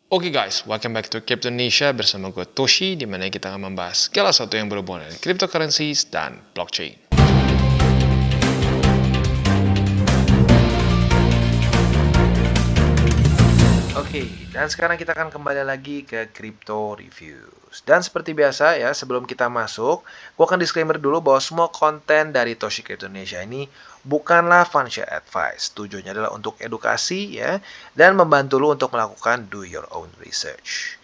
Oke guys, welcome back to Crypto Indonesia bersama gue Toshi, di mana kita akan membahas segala sesuatu yang berhubungan dengan cryptocurrencies dan blockchain. Oke, dan sekarang kita akan kembali lagi ke Crypto Reviews. Dan seperti biasa ya, sebelum kita masuk, gue akan disclaimer dulu bahwa semua konten dari Toshi Crypto Indonesia ini bukanlah financial advice. Tujuannya adalah untuk edukasi ya, dan membantu lo untuk melakukan do your own research.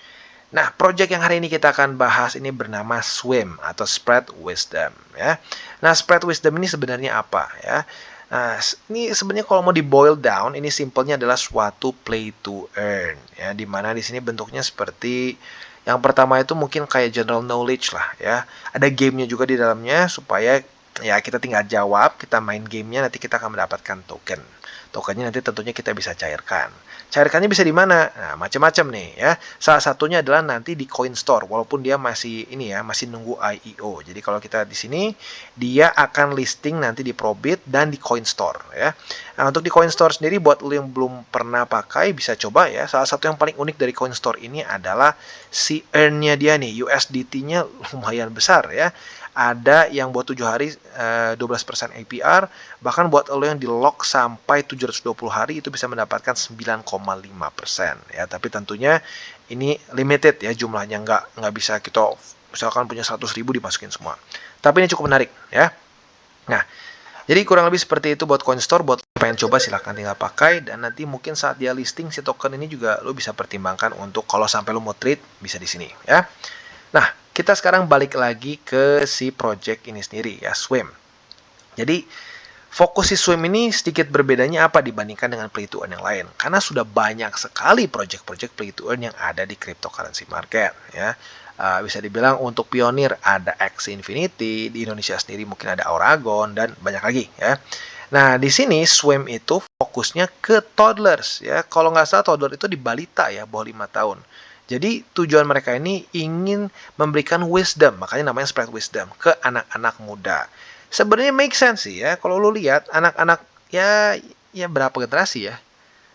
Nah, project yang hari ini kita akan bahas ini bernama Swim atau Spread Wisdom ya. Nah, Spread Wisdom ini sebenarnya apa ya? Nah, ini sebenarnya kalau mau di boil down, ini simpelnya adalah suatu play to earn ya, di mana di sini bentuknya seperti yang pertama itu mungkin kayak general knowledge lah ya. Ada gamenya juga di dalamnya supaya ya kita tinggal jawab, kita main gamenya, nanti kita akan mendapatkan token. Tokennya nanti tentunya kita bisa cairkan. Cairkannya bisa di mana? Nah, macam-macam nih ya. Salah satunya adalah nanti di Coin Store, walaupun dia masih ini ya, masih nunggu IEO. Jadi kalau kita di sini, dia akan listing nanti di Probit dan di Coin Store ya. Nah, untuk di Coin Store sendiri buat lo yang belum pernah pakai bisa coba ya. Salah satu yang paling unik dari Coin Store ini adalah si earn-nya dia nih, USDT-nya lumayan besar ya. Ada yang buat 7 hari 12% APR, bahkan buat lo yang di lock sampai 720 hari itu bisa mendapatkan 9,5% ya. Tapi tentunya ini limited ya jumlahnya, nggak bisa kita misalkan punya 100.000 dimasukin semua. Tapi ini cukup menarik ya. Nah, jadi kurang lebih seperti itu buat CoinStore. Buat lo pengen coba silahkan tinggal pakai, dan nanti mungkin saat dia listing si token ini juga lo bisa pertimbangkan untuk kalau sampai lo mau trade bisa di sini ya. Nah, kita sekarang balik lagi ke si project ini sendiri ya, Swim. Jadi, fokus si Swim ini sedikit berbedanya apa dibandingkan dengan play to earn yang lain? Karena sudah banyak sekali project-project play to earn yang ada di cryptocurrency market ya. Bisa dibilang untuk pionir ada Axie Infinity, di Indonesia sendiri mungkin ada Auragon dan banyak lagi ya. Nah, di sini Swim itu fokusnya ke toddlers ya. Kalau nggak salah toddler itu di balita ya, bawah 5 tahun. Jadi tujuan mereka ini ingin memberikan wisdom, makanya namanya spread wisdom ke anak-anak muda. Sebenarnya make sense sih ya, kalau lu lihat anak-anak ya berapa generasi ya?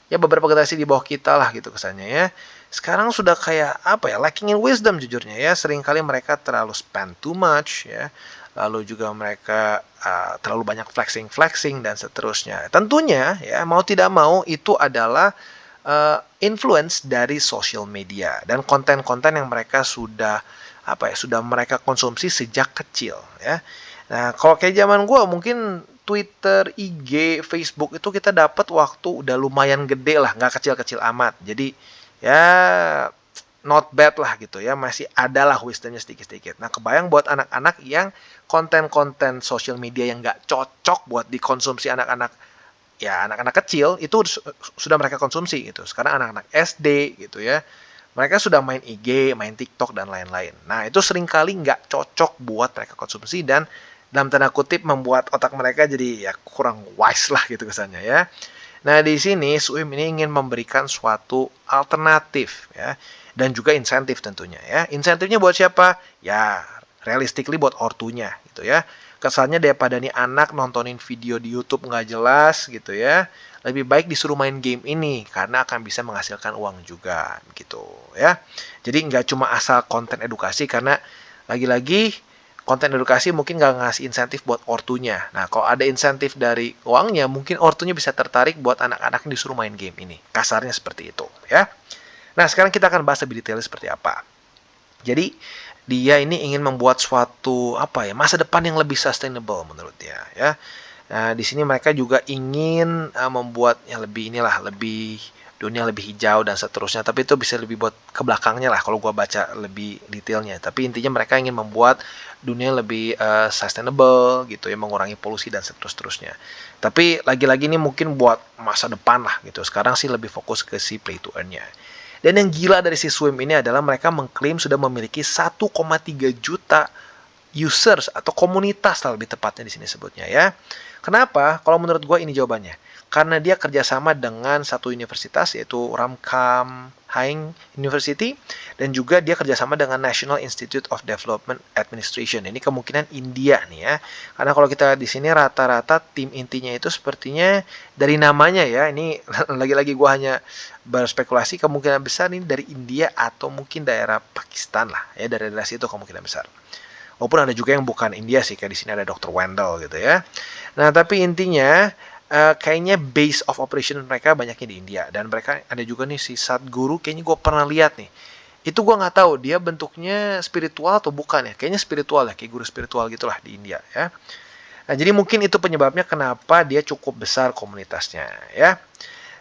Ya beberapa generasi di bawah kita lah gitu kesannya ya. Sekarang sudah kayak apa ya, lacking in wisdom jujurnya ya. Seringkali mereka terlalu spend too much ya. Lalu juga mereka terlalu banyak flexing dan seterusnya. Tentunya ya mau tidak mau itu adalah influence dari social media dan konten-konten yang mereka sudah sudah mereka konsumsi sejak kecil ya. Nah, kalau kayak zaman gue mungkin Twitter, IG, Facebook itu kita dapat waktu udah lumayan gede lah, nggak kecil-kecil amat. Jadi ya not bad lah gitu ya, masih ada lah wisdomnya sedikit-sedikit. Nah, kebayang buat anak-anak yang konten-konten social media yang nggak cocok buat dikonsumsi anak-anak, ya anak-anak kecil itu sudah mereka konsumsi gitu. Sekarang anak-anak SD gitu ya, mereka sudah main IG, main TikTok dan lain-lain. Nah, itu seringkali nggak cocok buat mereka konsumsi dan dalam tanda kutip membuat otak mereka jadi ya kurang wise lah gitu kesannya ya. Nah, di sini Swim ini ingin memberikan suatu alternatif ya, dan juga insentif tentunya ya. Insentifnya buat siapa? Ya, realistically buat ortunya gitu ya. Kesannya daripada nih anak nontonin video di YouTube nggak jelas gitu ya, lebih baik disuruh main game ini karena akan bisa menghasilkan uang juga gitu ya. Jadi nggak cuma asal konten edukasi, karena lagi-lagi konten edukasi mungkin nggak ngasih insentif buat ortunya. Nah, kalau ada insentif dari uangnya, mungkin ortunya bisa tertarik buat anak-anak yang disuruh main game ini. Kasarnya seperti itu ya. Nah, sekarang kita akan bahas lebih detail seperti apa. Jadi dia ini ingin membuat suatu masa depan yang lebih sustainable menurut dia ya. Nah, di sini mereka juga ingin membuat yang lebih lebih dunia lebih hijau dan seterusnya. Tapi itu bisa lebih buat ke belakangnya lah kalau gua baca lebih detailnya. Tapi intinya mereka ingin membuat dunia lebih sustainable gitu ya, mengurangi polusi dan seterusnya. Tapi lagi-lagi ini mungkin buat masa depan lah gitu. Sekarang sih lebih fokus ke si play to earn-nya. Dan yang gila dari si Swim ini adalah mereka mengklaim sudah memiliki 1,3 juta users atau komunitas lah lebih tepatnya di sini sebutnya ya. Kenapa? Kalau menurut gue ini jawabannya. karena dia kerjasama dengan satu universitas yaitu Ramkhamhaeng University, dan juga dia kerjasama dengan National Institute of Development Administration. Ini kemungkinan India nih ya, karena kalau kita di sini rata-rata tim intinya itu sepertinya dari namanya ya, ini lagi-lagi gue hanya berspekulasi, kemungkinan besar ini dari India atau mungkin daerah Pakistan lah ya, dari daerah situ kemungkinan besar. Walaupun ada juga yang bukan India sih, kayak di sini ada Dr. Wendell gitu ya. Nah, tapi intinya kayaknya base of operation mereka banyaknya di India, dan mereka ada juga nih si Sadhguru, kayaknya gue pernah lihat nih. Itu gue nggak tahu dia bentuknya spiritual atau bukan ya. Kayaknya spiritual ya, kayak guru spiritual gitulah di India ya. Nah, jadi mungkin itu penyebabnya kenapa dia cukup besar komunitasnya ya.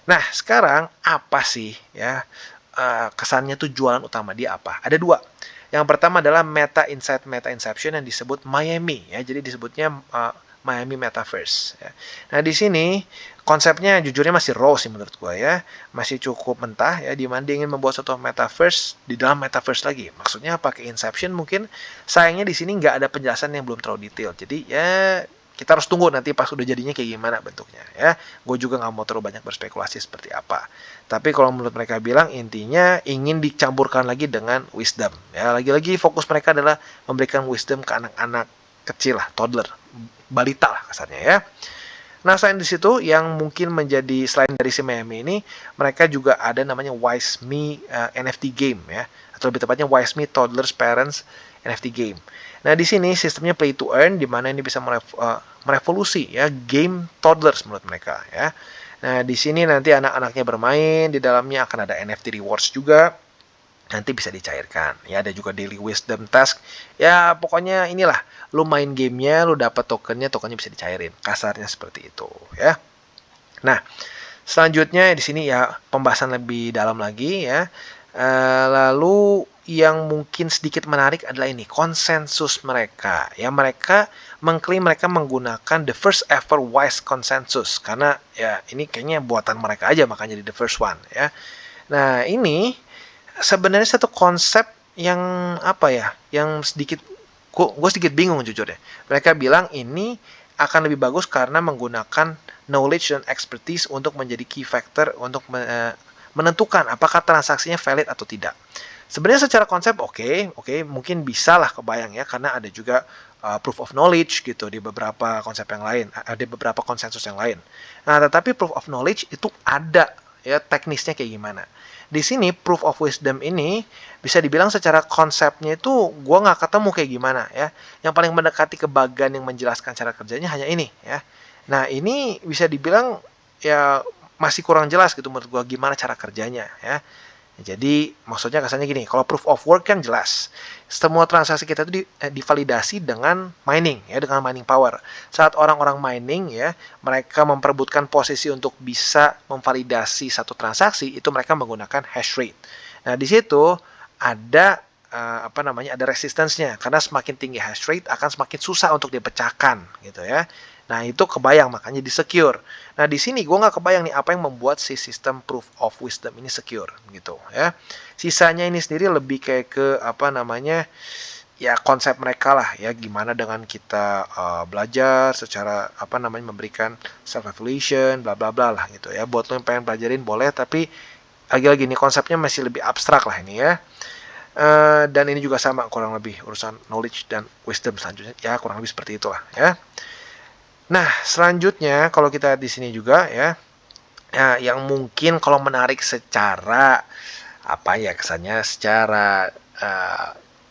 Nah, sekarang apa sih ya kesannya tuh jualan utama dia apa? Ada dua. Yang pertama adalah Meta Insight Meta Inception yang disebut Miami ya. Jadi disebutnya Miami Metaverse ya. Nah, di sini konsepnya jujurnya masih raw sih menurut gue ya. Masih cukup mentah ya, di mana dia ingin membuat suatu metaverse di dalam metaverse lagi. Maksudnya pakai Inception mungkin, sayangnya di sini nggak ada penjelasan yang belum terlalu detail. Jadi ya kita harus tunggu nanti pas udah jadinya kayak gimana bentuknya ya. Gue juga nggak mau terlalu banyak berspekulasi seperti apa. Tapi kalau menurut mereka bilang intinya ingin dicampurkan lagi dengan wisdom. Ya, lagi-lagi fokus mereka adalah memberikan wisdom ke anak-anak kecil lah, toddler, balita lah kasarnya ya. Nah, selain di situ yang mungkin menjadi selain dari si Miami ini, mereka juga ada namanya Wise Me NFT game ya, atau lebih tepatnya Wise Me Toddlers Parents NFT game. Nah, di sini sistemnya play to earn, di mana ini bisa merevolusi ya game toddlers menurut mereka ya. Nah, di sini nanti anak-anaknya bermain, di dalamnya akan ada NFT rewards juga. Nanti bisa dicairkan. Ya, ada juga daily wisdom task. Ya, pokoknya inilah, lu main gamenya, lu dapat tokennya bisa dicairin. Kasarnya seperti itu ya. Nah, selanjutnya di sini ya pembahasan lebih dalam lagi ya. Lalu yang mungkin sedikit menarik adalah ini konsensus mereka. Ya, mereka mengklaim mereka menggunakan the first ever wise consensus, karena ya ini kayaknya buatan mereka aja makanya jadi the first one ya. Nah, ini sebenarnya satu konsep yang apa ya, yang sedikit gue sedikit bingung jujur deh. Mereka bilang ini akan lebih bagus karena menggunakan knowledge dan expertise untuk menjadi key factor untuk menentukan apakah transaksinya valid atau tidak. Sebenarnya secara konsep oke, mungkin bisa lah kebayang ya, karena ada juga proof of knowledge gitu di beberapa konsep yang lain, ada beberapa konsensus yang lain. Nah, tetapi proof of knowledge itu ada ya teknisnya kayak gimana. Di sini proof of wisdom ini bisa dibilang secara konsepnya itu gue nggak ketemu kayak gimana ya. Yang paling mendekati ke bagian yang menjelaskan cara kerjanya hanya ini ya. Nah, ini bisa dibilang ya masih kurang jelas gitu menurut gue gimana cara kerjanya ya. Jadi maksudnya kesannya gini, kalau proof of work kan jelas. Semua transaksi kita itu divalidasi dengan mining ya, dengan mining power. Saat orang-orang mining ya, mereka memperebutkan posisi untuk bisa memvalidasi satu transaksi, itu mereka menggunakan hash rate. Nah, di situ ada ada resistance-nya, karena semakin tinggi hash rate akan semakin susah untuk dipecahkan gitu ya. Nah, itu kebayang makanya di secure. Nah, di sini gue nggak kebayang nih apa yang membuat si sistem proof of wisdom ini secure gitu ya. Sisanya ini sendiri lebih kayak ke ya konsep mereka lah ya, gimana dengan kita belajar secara memberikan self evaluation bla bla bla lah gitu ya. Buat lo yang pengen pelajarin boleh, tapi lagi-lagi nih konsepnya masih lebih abstrak lah ini ya. Dan ini juga sama kurang lebih urusan knowledge dan wisdom selanjutnya ya, kurang lebih seperti itulah ya. Nah, selanjutnya kalau kita di sini juga ya, yang mungkin kalau menarik secara kesannya secara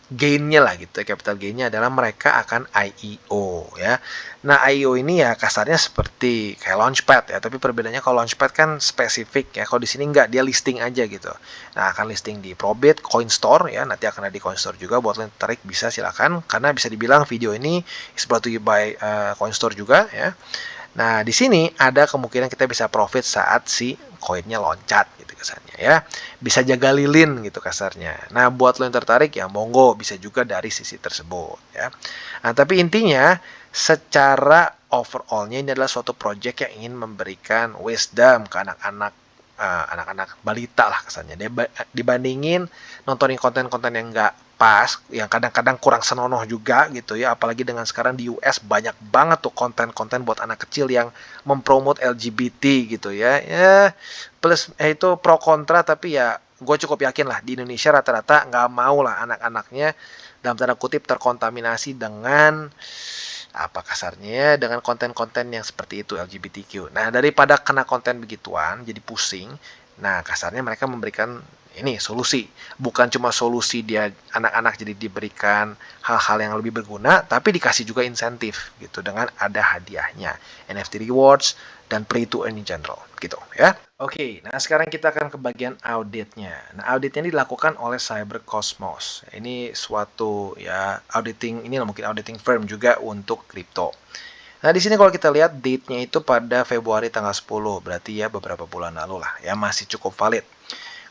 gain-nya lah gitu, capital gain-nya adalah mereka akan IEO ya. Nah, IEO ini ya kasarnya seperti kayak Launchpad ya, tapi perbedaannya kalau Launchpad kan spesifik ya, kalau di sini enggak, dia listing aja gitu. Nah, akan listing di Probit, Coinstore ya, nanti akan ada di Coinstore juga, buat yang tertarik bisa silakan, karena bisa dibilang video ini is brought to you by Coinstore juga ya. Nah, di sini ada kemungkinan kita bisa profit saat si koinnya loncat gitu kasarnya ya. Bisa jaga lilin gitu kasarnya. Nah, buat lo yang tertarik ya monggo, bisa juga dari sisi tersebut ya. Nah, tapi intinya secara overall-nya ini adalah suatu project yang ingin memberikan wisdom ke anak-anak anak-anak balita lah kesannya. Dibandingin nontonin konten-konten yang nggak pas, yang kadang-kadang kurang senonoh juga gitu ya, apalagi dengan sekarang di US banyak banget tuh konten-konten buat anak kecil yang mempromot LGBT gitu ya. Ya, plus itu pro kontra, tapi ya gue cukup yakin lah di Indonesia rata-rata nggak mau lah anak-anaknya dalam tanda kutip terkontaminasi dengan apa kasarnya dengan konten-konten yang seperti itu LGBTQ. Nah, daripada kena konten begituan jadi pusing, nah kasarnya mereka memberikan ini solusi. Bukan cuma solusi dia anak-anak jadi diberikan hal-hal yang lebih berguna, tapi dikasih juga insentif gitu dengan ada hadiahnya, NFT rewards dan play to earn in general gitu ya. Oke, nah sekarang kita akan ke bagian auditnya. Nah, auditnya dilakukan oleh Cybercosmos. Ini suatu ya auditing, ini mungkin auditing firm juga untuk kripto. Nah, di sini kalau kita lihat date-nya itu pada Februari tanggal 10, berarti ya beberapa bulan lalu lah, ya masih cukup valid.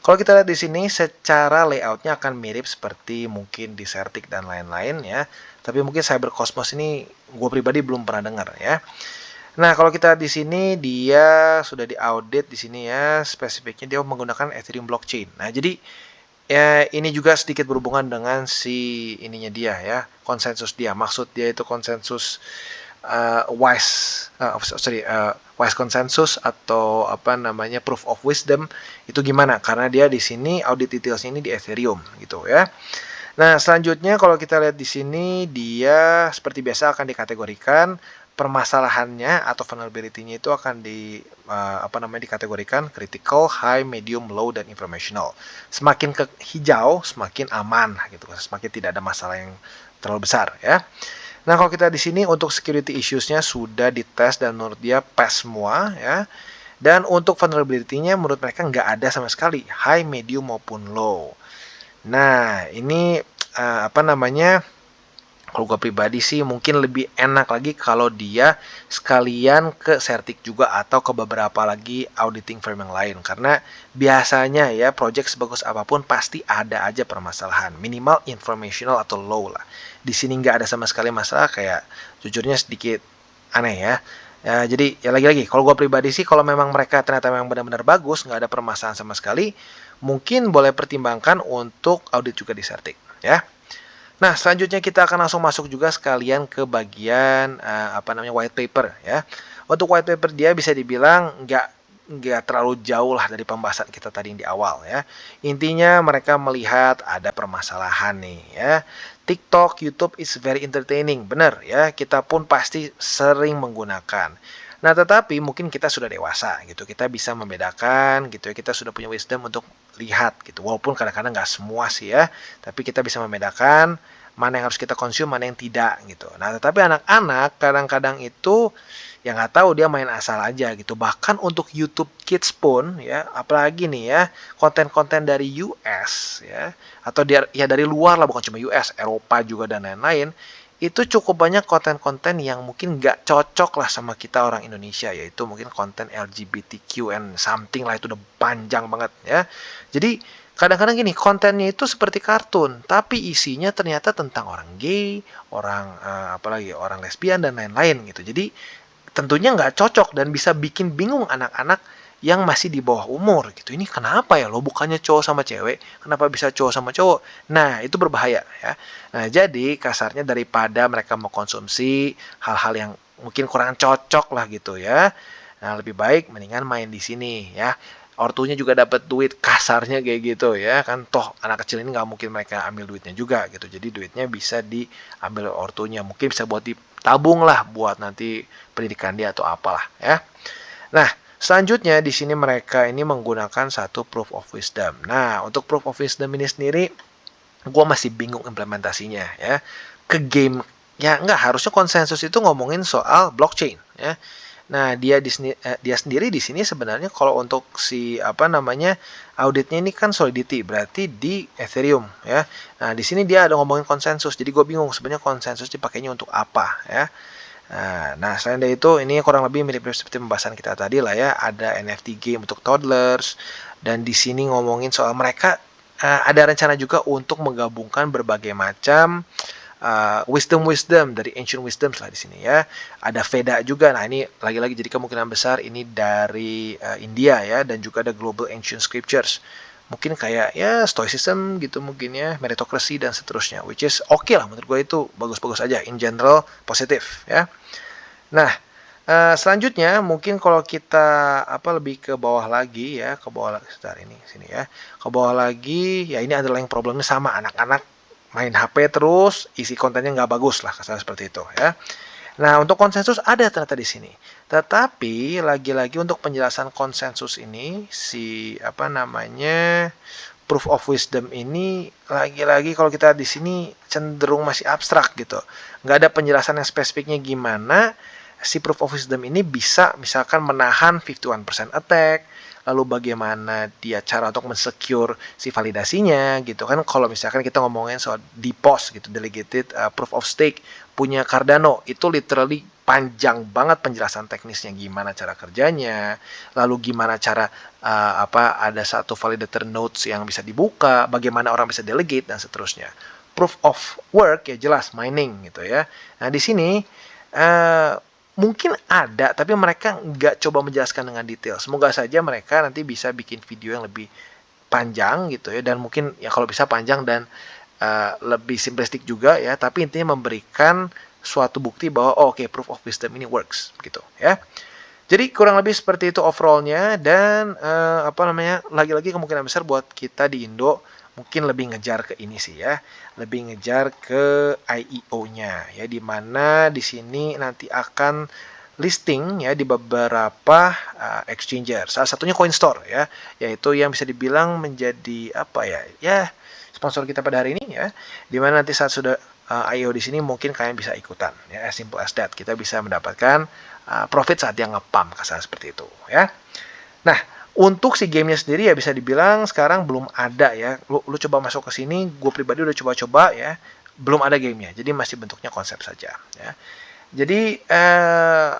Kalau kita lihat di sini secara layoutnya akan mirip seperti mungkin di Certic dan lain-lain ya. Tapi mungkin Cybercosmos ini gue pribadi belum pernah dengar ya. Nah, kalau kita di sini dia sudah diaudit di sini ya, spesifiknya dia menggunakan Ethereum blockchain. Nah, jadi ya ini juga sedikit berhubungan dengan si ininya dia ya, konsensus dia. Maksud dia itu konsensus wise consensus atau apa namanya proof of wisdom itu gimana? Karena dia di sini audit detailsnya ini di Ethereum gitu ya. Nah, selanjutnya kalau kita lihat di sini dia seperti biasa akan dikategorikan permasalahannya atau vulnerability-nya itu akan dikategorikan critical, high, medium, low dan informational. Semakin ke hijau semakin aman gitu, semakin tidak ada masalah yang terlalu besar ya. Nah, kalau kita di sini untuk security issues-nya sudah dites dan menurut dia pas semua ya. Dan untuk vulnerability-nya menurut mereka nggak ada sama sekali, high, medium maupun low. Nah, ini apa namanya? Kalau gue pribadi sih mungkin lebih enak lagi kalau dia sekalian ke Certic juga atau ke beberapa lagi auditing firm yang lain. Karena biasanya ya project sebagus apapun pasti ada aja permasalahan. Minimal informational atau low lah. Di sini nggak ada sama sekali masalah, kayak jujurnya sedikit aneh ya. Ya, jadi ya lagi-lagi kalau gue pribadi sih kalau memang mereka ternyata memang benar-benar bagus, nggak ada permasalahan sama sekali, mungkin boleh pertimbangkan untuk audit juga di Certic ya. Nah, selanjutnya kita akan langsung masuk juga sekalian ke bagian white paper ya. Untuk white paper dia bisa dibilang nggak terlalu jauh lah dari pembahasan kita tadi yang di awal ya. Intinya mereka melihat ada permasalahan nih ya. TikTok, YouTube is very entertaining, benar ya. Kita pun pasti sering menggunakan. Nah, tetapi mungkin kita sudah dewasa gitu. Kita bisa membedakan gitu ya. Kita sudah punya wisdom untuk lihat gitu. Walaupun kadang-kadang nggak semua sih ya, tapi kita bisa membedakan mana yang harus kita konsum, mana yang tidak gitu. Nah, tetapi anak-anak kadang-kadang itu ya nggak tahu, dia main asal aja gitu. Bahkan untuk YouTube Kids pun ya, apalagi nih ya, konten-konten dari US ya, atau dari luar lah, bukan cuma US, Eropa juga dan lain-lain, itu cukup banyak konten-konten yang mungkin nggak cocok lah sama kita orang Indonesia, yaitu mungkin konten LGBTQ and something lah, itu udah panjang banget ya. Jadi kadang-kadang gini, kontennya itu seperti kartun, tapi isinya ternyata tentang orang gay, orang apalagi orang lesbian dan lain-lain gitu. Jadi tentunya nggak cocok dan bisa bikin bingung anak-anak yang masih di bawah umur gitu. Ini kenapa ya, lo bukannya cowok sama cewek, kenapa bisa cowok sama cowok? Nah, itu berbahaya ya. Nah, jadi kasarnya daripada mereka mengkonsumsi hal-hal yang mungkin kurang cocok lah gitu ya. Nah, lebih baik mendingan main di sini ya. Ortunya juga dapat duit, kasarnya kayak gitu ya kan, toh anak kecil ini nggak mungkin mereka ambil duitnya juga gitu, jadi duitnya bisa diambil ortunya, mungkin bisa buat ditabung lah buat nanti pendidikan dia atau apalah ya. Nah, selanjutnya di sini mereka ini menggunakan satu proof of wisdom. Nah, untuk proof of wisdom ini sendiri gue masih bingung implementasinya ya ke game. Ya nggak, harusnya konsensus itu ngomongin soal blockchain ya. Nah, dia sendiri di sini sebenarnya kalau untuk si auditnya ini kan Solidity, berarti di Ethereum ya. Nah, di sini dia ada ngomongin konsensus. Jadi gue bingung sebenarnya konsensus dipakainya untuk apa ya. Nah, selain dari itu ini kurang lebih mirip seperti pembahasan kita tadi lah ya. Ada NFT game untuk toddlers, dan di sini ngomongin soal mereka ada rencana juga untuk menggabungkan berbagai macam wisdom dari ancient wisdom lah di sini ya. Ada Veda juga. Nah, ini lagi-lagi jadi kemungkinan besar ini dari India ya, dan juga ada global ancient scriptures. Mungkin kayak ya stoicism gitu mungkin ya, meritocracy dan seterusnya, which is oke lah menurut gue, itu bagus-bagus aja, in general positif ya. Nah, selanjutnya mungkin kalau kita lebih ke bawah lagi ya, ke bawah sebentar ini sini ya. Ke bawah lagi ya, ini adalah yang problemnya sama anak-anak main HP terus, isi kontennya nggak bagus lah, kasar seperti itu ya. Nah, untuk konsensus ada ternyata di sini. Tetapi lagi-lagi untuk penjelasan konsensus ini, si proof of wisdom ini, lagi-lagi kalau kita di sini cenderung masih abstrak gitu. Nggak ada penjelasan yang spesifiknya gimana si proof of wisdom ini bisa misalkan menahan 51% attack, lalu bagaimana dia cara untuk mensecure si validasinya gitu kan. Kalau misalkan kita ngomongin soal DPoS gitu, delegated proof of stake punya Cardano, itu literally panjang banget penjelasan teknisnya, gimana cara kerjanya, lalu gimana cara ada satu validator nodes yang bisa dibuka, bagaimana orang bisa delegate dan seterusnya. Proof of work ya jelas mining gitu ya. Nah, di sini mungkin ada, tapi mereka nggak coba menjelaskan dengan detail. Semoga saja mereka nanti bisa bikin video yang lebih panjang gitu ya, dan mungkin ya kalau bisa panjang dan lebih simplistik juga ya, tapi intinya memberikan suatu bukti bahwa oke, proof of wisdom ini works gitu ya. Jadi kurang lebih seperti itu overallnya, dan lagi-lagi kemungkinan besar buat kita di Indo mungkin lebih ngejar ke ini sih ya, lebih ngejar ke IEO-nya ya, di mana di sini nanti akan listing ya di beberapa exchanger. Salah satunya Coinstore ya, yaitu yang bisa dibilang menjadi sponsor kita pada hari ini ya, di mana nanti saat sudah IEO di sini mungkin kalian bisa ikutan ya, as simple as that. Kita bisa mendapatkan profit saat yang nge-pump, kasar seperti itu ya. Nah, untuk si gamenya sendiri ya bisa dibilang sekarang belum ada ya. Lu coba masuk ke sini, gue pribadi udah coba-coba ya, belum ada gamenya. Jadi masih bentuknya konsep saja ya. Jadi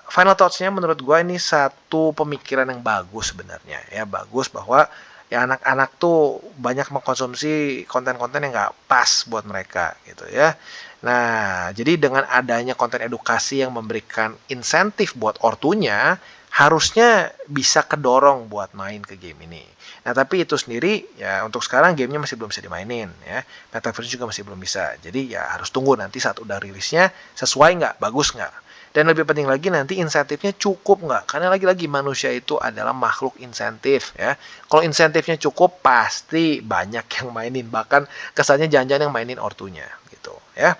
final thoughts-nya menurut gue ini satu pemikiran yang bagus sebenarnya ya, bagus bahwa ya anak-anak tuh banyak mengkonsumsi konten-konten yang nggak pas buat mereka gitu ya. Nah, jadi dengan adanya konten edukasi yang memberikan insentif buat ortunya, harusnya bisa kedorong buat main ke game ini. Nah, tapi itu sendiri ya untuk sekarang gamenya masih belum bisa dimainin ya. Metaverse juga masih belum bisa. Jadi ya harus tunggu nanti saat udah rilisnya sesuai nggak, bagus nggak. Dan lebih penting lagi nanti insentifnya cukup nggak. Karena lagi-lagi manusia itu adalah makhluk insentif ya. Kalau insentifnya cukup pasti banyak yang mainin. Bahkan kesannya jangan-jangan yang mainin ortunya gitu ya.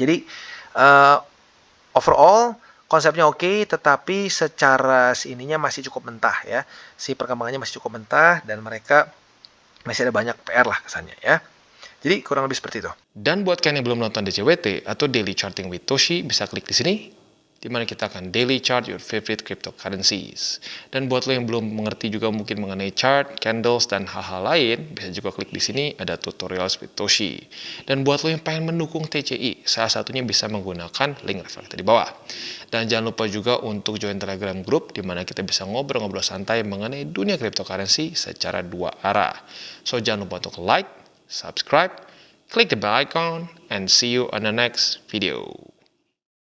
Jadi overall konsepnya oke, tetapi secara ininya masih cukup mentah ya. Si perkembangannya masih cukup mentah, dan mereka masih ada banyak PR lah kesannya ya. Jadi kurang lebih seperti itu. Dan buat kalian yang belum nonton DCWT atau Daily Charting with Toshi, bisa klik di sini, di mana kita akan daily chart your favorite cryptocurrencies. Dan buat lo yang belum mengerti juga mungkin mengenai chart, candles, dan hal-hal lain, bisa juga klik di sini, ada tutorials with Toshi. Dan buat lo yang pengen mendukung TCI, salah satunya bisa menggunakan link reflektor di bawah. Dan jangan lupa juga untuk join Telegram group, di mana kita bisa ngobrol-ngobrol santai mengenai dunia cryptocurrency secara dua arah. So jangan lupa untuk like, subscribe, click the bell icon, and see you on the next video.